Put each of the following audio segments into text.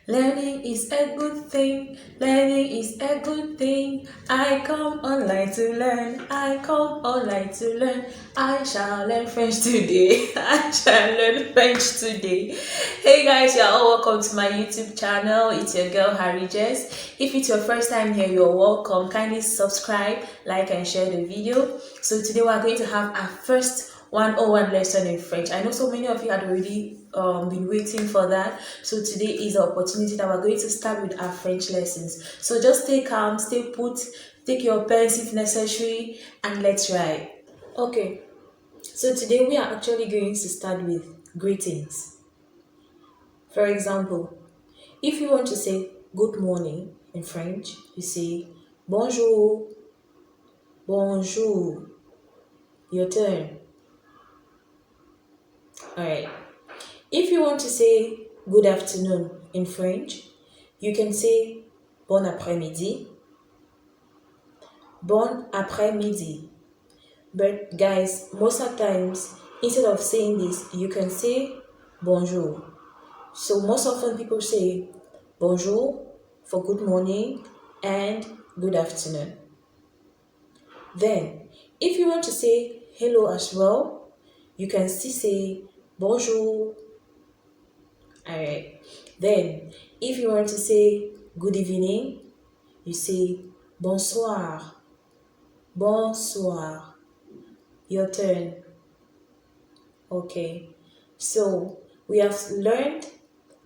Learning is a good thing. Learning is a good thing. I come online to learn. I come online to learn. I shall learn French today. I shall learn French today. Hey guys, you're all welcome to my YouTube channel. It's your girl Harry Jess. If it's your first time here, you're welcome. Kindly subscribe, like, and share the video. So today we're going to have our first 101 lesson in French. I know so many of you had already been waiting for that. So today is the opportunity that we're going to start with our French lessons. So just stay calm, stay put, take your pens if necessary, and let's ride. Okay, so today we are actually going to start with greetings. For example, if you want to say good morning in French, you say bonjour, bonjour. Your turn. Alright. If you want to say good afternoon in French, you can say bon après-midi, bon après-midi. But guys, most of the times, instead of saying this, you can say bonjour. So most often people say bonjour for good morning and good afternoon. Then, if you want to say hello as well, you can still say bonjour. Alright. Then, if you want to say good evening, you say bonsoir. Bonsoir. Your turn. Okay. So, we have learned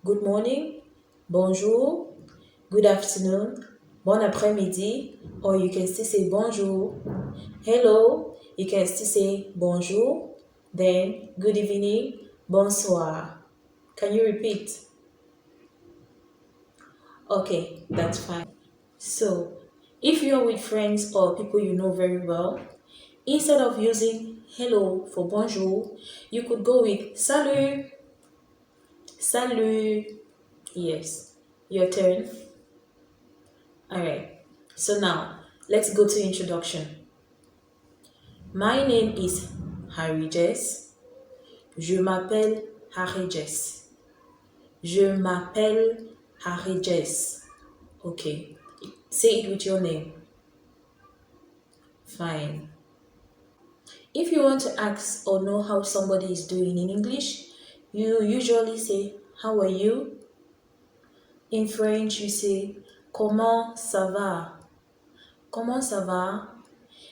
good morning, bonjour, good afternoon, bon après-midi, or you can still say bonjour. Hello, you can still say bonjour. Then, good evening, bonsoir. Can you repeat? Okay, that's fine. So, if you're with friends or people you know very well, instead of using hello for bonjour, you could go with salut. Salut. Yes, your turn. Alright, so now let's go to introduction. My name is Harry Jess. Je m'appelle Harry Jess. Je m'appelle Harry Jess. Okay, say it with your name. Fine. If you want to ask or know how somebody is doing in English, you usually say, how are you? In French, you say, comment ça va? Comment ça va?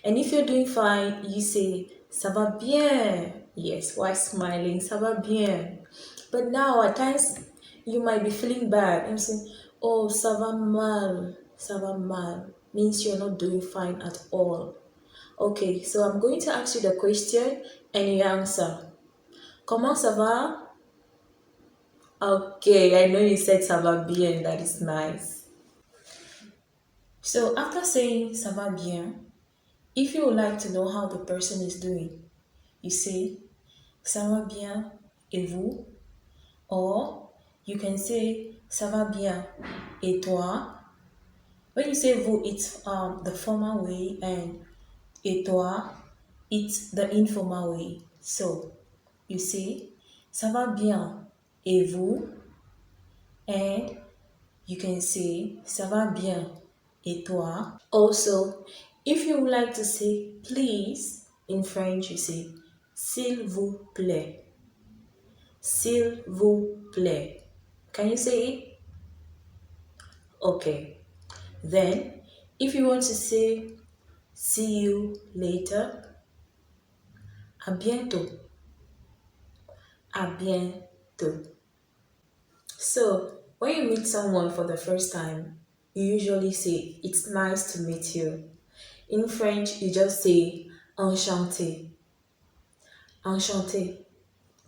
And if you're doing fine, you say, ça va bien. Yes, while smiling, ça va bien. But now, at times, you might be feeling bad. I'm saying, oh, ça va mal. Ça va mal. Means you're not doing fine at all. Okay, so I'm going to ask you the question and you answer. Comment ça va? Okay, I know you said ça va bien. That is nice. So after saying ça va bien, if you would like to know how the person is doing, you say ça va bien et vous? Or you can say ça va bien et toi? When you say vous, it's the formal way, and et toi, it's the informal way. So you say ça va bien et vous? And you can say ça va bien et toi? Also, if you would like to say please in French, you say s'il vous plaît. S'il vous plaît. Can you say it? Okay. Then, if you want to say see you later, à bientôt. À bientôt. So, when you meet someone for the first time, you usually say, it's nice to meet you. In French, you just say, enchanté. Enchanté.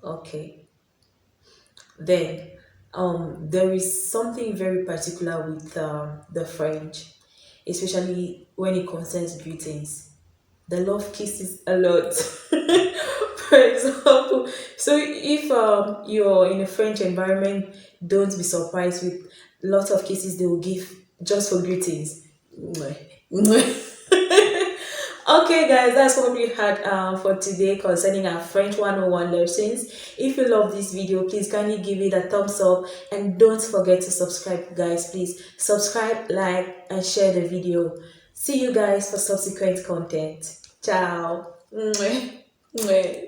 Okay. Then, there is something very particular with the French, especially when it concerns greetings. The love kisses a lot. For example, so if you're in a French environment, don't be surprised with lots of kisses they will give just for greetings. Okay, guys, that's what we had for today concerning our French 101 lessons. If you love this video, please kindly give it a thumbs up and don't forget to subscribe, guys. Please subscribe, like, and share the video. See you guys for subsequent content. Ciao. Mwah. Mwah.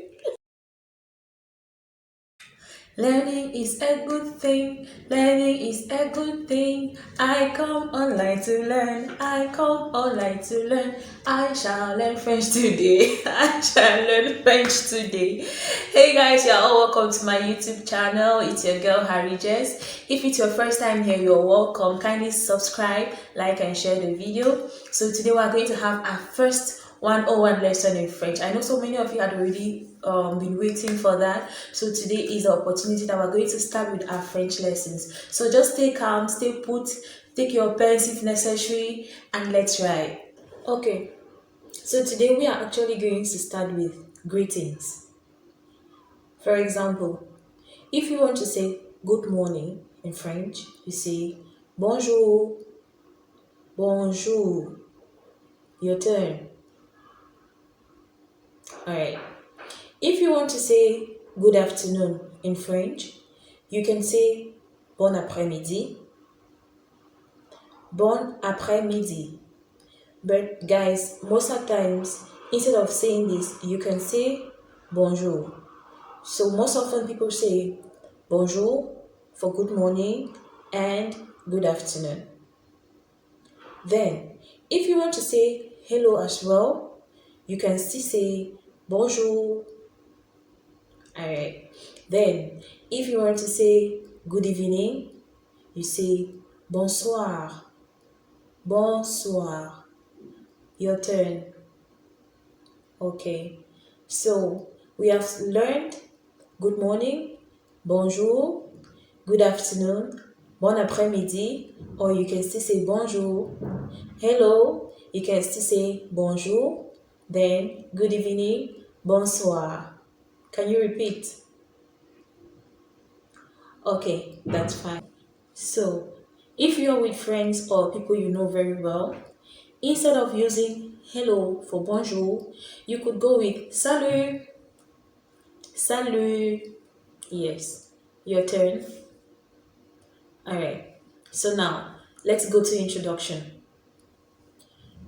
Learning is a good thing. Learning is a good thing. I come online to learn. I come online to learn. I shall learn French today. I shall learn French today. Hey guys, you're all welcome to my YouTube channel. It's your girl Harry Jess. If it's your first time here, you're welcome. Kindly subscribe, like, and share the video. So today we're going to have our first 101 lesson in French. I know so many of you had already been waiting for that. So today is the opportunity that we're going to start with our French lessons. So just stay calm, stay put, take your pens if necessary, and let's try. Okay, so today we are actually going to start with greetings. For example, if you want to say good morning in French, you say bonjour, bonjour. Your turn. Alright. If you want to say good afternoon in French, you can say bon après-midi, bon après-midi. But guys, most of the times, instead of saying this, you can say bonjour. So most often people say bonjour for good morning and good afternoon. Then, if you want to say hello as well, you can still say bonjour. Alright. Then, if you want to say good evening, you say bonsoir. Bonsoir. Your turn. Okay. So, we have learned good morning, bonjour, good afternoon, bon après-midi, or you can still say bonjour. Hello, you can still say bonjour. Then, good evening, bonsoir. Can you repeat? Okay, that's fine. So, if you're with friends or people you know very well, instead of using hello for bonjour, you could go with salut. Salut. Yes, your turn. Alright, so now let's go to introduction.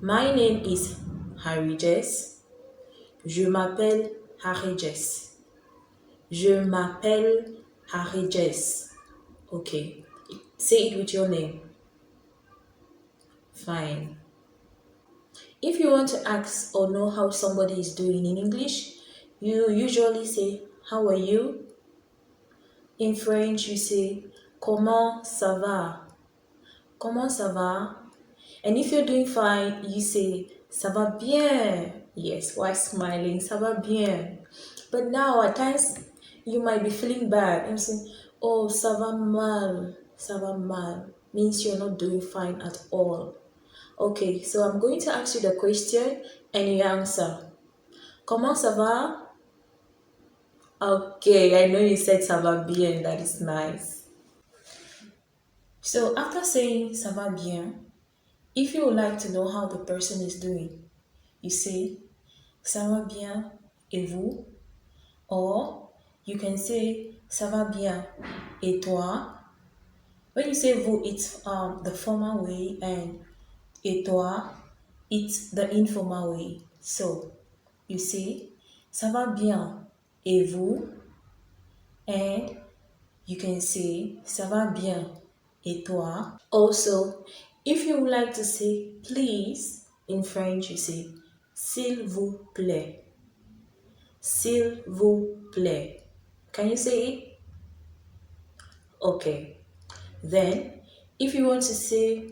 My name is Harry Jess. Je m'appelle Harry Jess. Je m'appelle Harry Jess. Okay, say it with your name. Fine. If you want to ask or know how somebody is doing in English, you usually say, how are you? In French, you say, comment ça va? Comment ça va? And if you're doing fine, you say, ça va bien. Yes, while smiling, ça va bien. But now, at times, you might be feeling bad and say, oh, ça va mal. Ça va mal. Means you're not doing fine at all. Okay, so I'm going to ask you the question and you answer. Comment ça va? Okay, I know you said ça va bien. That is nice. So after saying ça va bien, if you would like to know how the person is doing, you say ça va bien et vous? Or you can say ça va bien et toi? When you say vous, it's the formal way, and et toi, it's the informal way. So you say ça va bien et vous? And you can say ça va bien et toi? Also, if you would like to say please in French, you say s'il vous plaît. S'il vous plaît. Can you say it? Okay. Then, if you want to say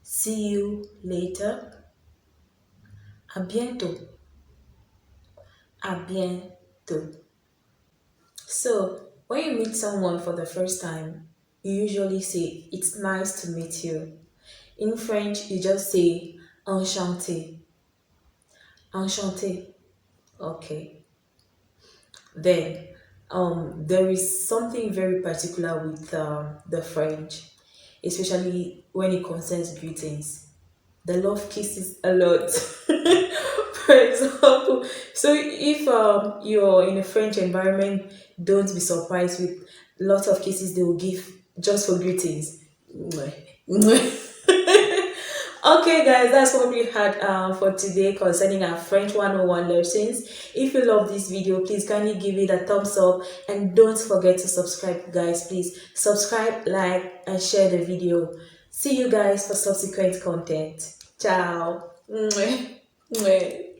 see you later, à bientôt. À bientôt. So, when you meet someone for the first time, you usually say, it's nice to meet you. In French, you just say, enchanté. Enchanté. Okay. Then, there is something very particular with the French, especially when it concerns greetings. The love kisses a lot. For example, so if you're in a French environment, don't be surprised with lots of kisses they will give just for greetings. Mwah. Mwah. Okay, guys, that's what we had for today concerning our French 101 lessons. If you love this video, please kindly give it a thumbs up and don't forget to subscribe, guys. Please subscribe, like, and share the video. See you guys for subsequent content. Ciao. Mwah. Mwah.